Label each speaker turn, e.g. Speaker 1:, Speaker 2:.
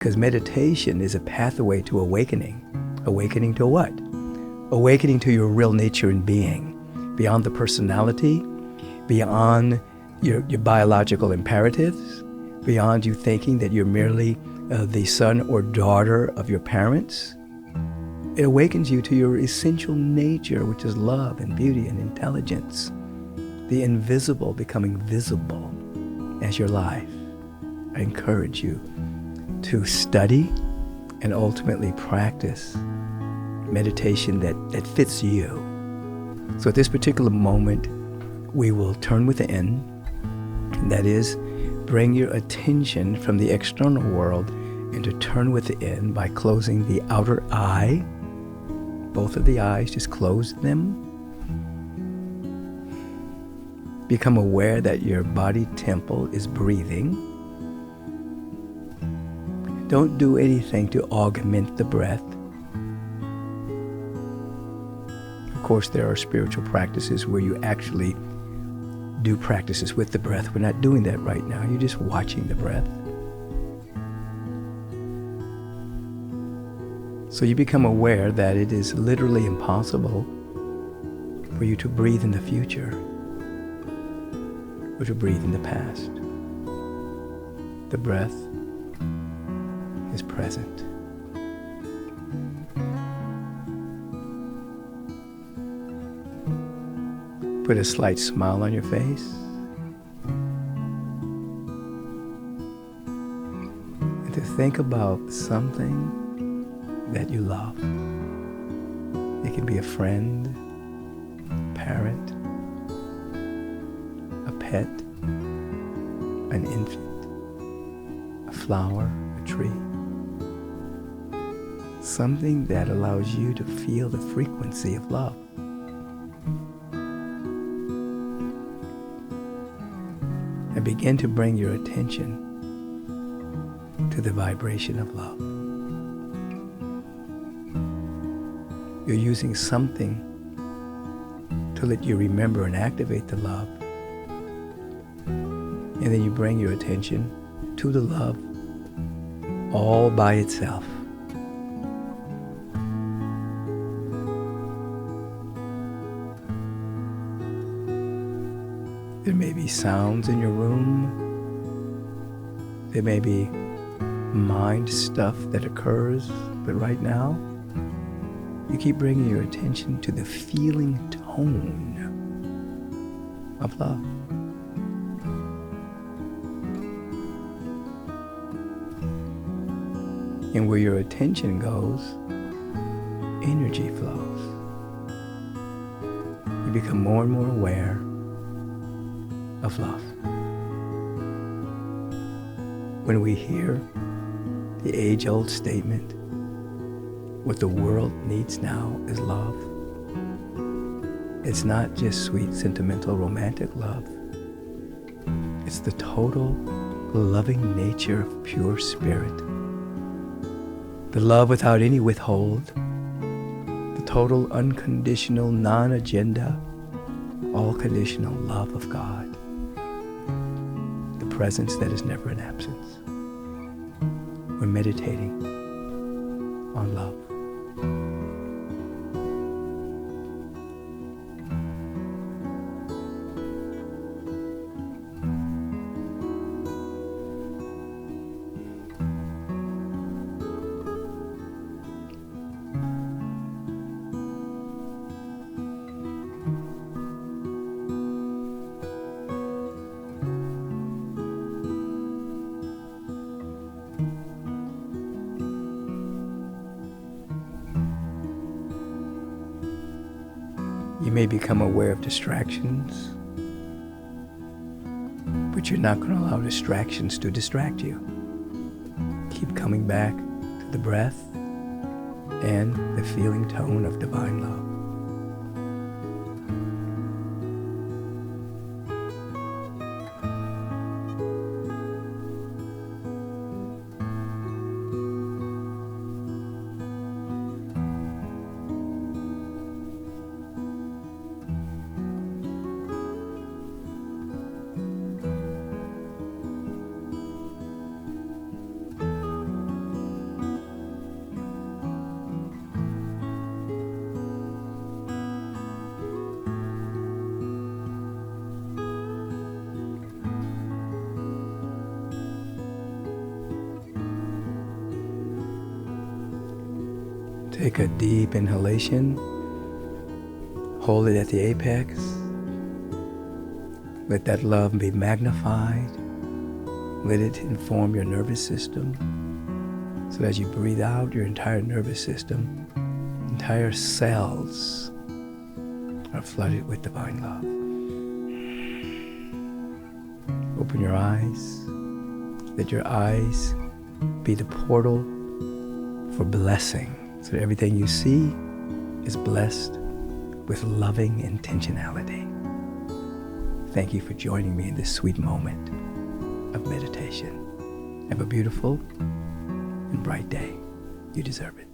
Speaker 1: Because meditation is a pathway to awakening. Awakening to what? Awakening to your real nature and being, beyond the personality, beyond your biological imperatives, beyond you thinking that you're merely the son or daughter of your parents. It awakens you to your essential nature, which is love and beauty and intelligence, the invisible becoming visible as your life. I encourage you to study and ultimately practice meditation that fits you. So at this particular moment, we will turn within. That is, bring your attention from the external world and to turn within by closing the outer eye. Both of the eyes, just close them. Become aware that your body temple is breathing. Don't do anything to augment the breath. Of course, there are spiritual practices where you actually do practices with the breath. We're not doing that right now. You're just watching the breath. So you become aware that it is literally impossible for you to breathe in the future or to breathe in the past. The breath is present. Put a slight smile on your face. And to think about something that you love. It can be a friend, parent, a pet, an infant, a flower, a tree. Something that allows you to feel the frequency of love. And begin to bring your attention to the vibration of love. You're using something to let you remember and activate the love. And then you bring your attention to the love all by itself. There may be sounds in your room. There may be mind stuff that occurs, but right now, you keep bringing your attention to the feeling tone of love. And where your attention goes, energy flows. You become more and more aware of love. When we hear the age-old statement, what the world needs now is love. It's not just sweet, sentimental, romantic love. It's the total loving nature of pure spirit. The love without any withhold. The total unconditional, non-agenda, all-conditional love of God. The presence that is never an absence. We're meditating on love. You may become aware of distractions, but you're not going to allow distractions to distract you. Keep coming back to the breath and the feeling tone of divine love. Take a deep inhalation. Hold it at the apex. Let that love be magnified. Let it inform your nervous system. So as you breathe out, your entire nervous system, entire cells are flooded with divine love. Open your eyes. Let your eyes be the portal for blessing. So that everything you see is blessed with loving intentionality. Thank you for joining me in this sweet moment of meditation. Have a beautiful and bright day. You deserve it.